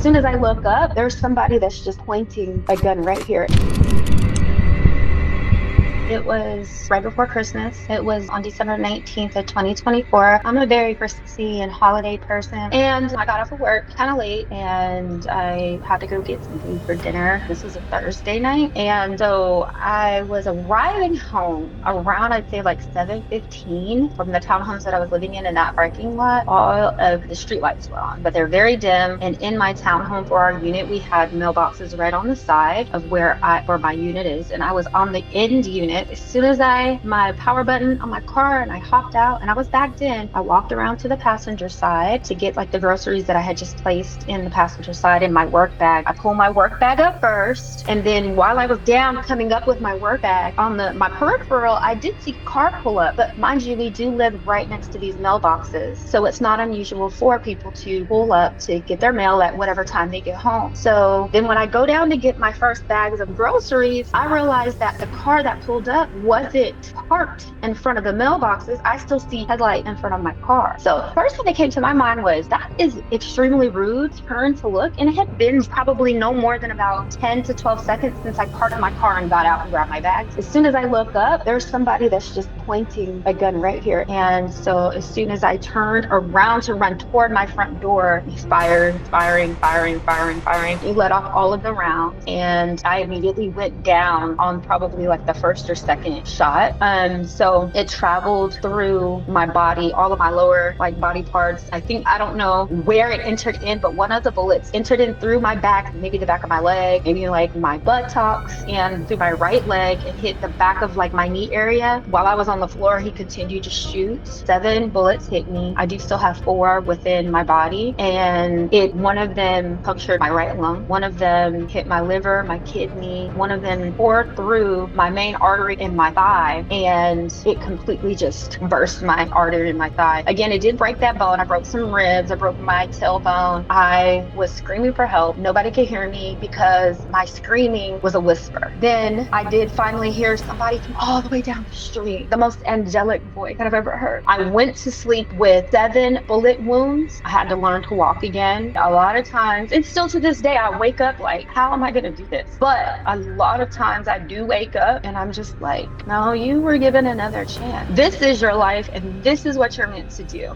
soon as I look up, there's somebody that's just pointing a gun right here. It was right before Christmas. It was on December 19th of 2024. I'm a very Christmassy and holiday person. And I got off of work kind of late and I had to go get something for dinner. This was a Thursday night. And so I was arriving home around, I'd say like 7:15 from the townhomes that I was living in that parking lot. All of the streetlights were on, but they're very dim. And in my townhome for our unit, we had mailboxes right on the side of where my unit is. And I was on the end unit. As soon as my power button on my car and I hopped out and I was backed in, I walked around to the passenger side to get like the groceries that I had just placed in the passenger side in my work bag. I pulled my work bag up first, and then while I was down coming up with my work bag on my peripheral, I did see a car pull up. But mind you, we do live right next to these mailboxes, so it's not unusual for people to pull up to get their mail at whatever time they get home. So then when I go down to get my first bags of groceries, I realized that the car that pulled up wasn't parked in front of the mailboxes. I still see headlight in front of my car. So first thing that came to my mind was that is extremely rude. Turn to look, and it had been probably no more than about 10 to 12 seconds since I parked my car and got out and grabbed my bags. As soon as I look up, there's somebody that's just pointing a gun right here. And so as soon as I turned around to run toward my front door, he firing. He let off all of the rounds, and I immediately went down on probably like the first or second shot. So it traveled through my body, all of my lower like body parts. I don't know where it entered in, but one of the bullets entered in through my back, maybe the back of my leg, maybe like my buttocks, and through my right leg. It hit the back of like my knee area. While I was on the floor, he continued to shoot. 7 bullets hit me. I do still have 4 within my body, and one of them punctured my right lung. One of them hit my liver, my kidney. One of them tore through my main artery in my thigh, and it completely just burst my artery in my thigh. Again, it did break that bone. I broke some ribs. I broke my tailbone. I was screaming for help. Nobody could hear me because my screaming was a whisper. Then I did finally hear somebody from all the way down the street, the most angelic voice that I've ever heard. I went to sleep with 7 bullet wounds. I had to learn to walk again. A lot of times, and still to this day, I wake up like, how am I going to do this? But a lot of times I do wake up and I'm just like, no, you were given another chance. This is your life and this is what you're meant to do.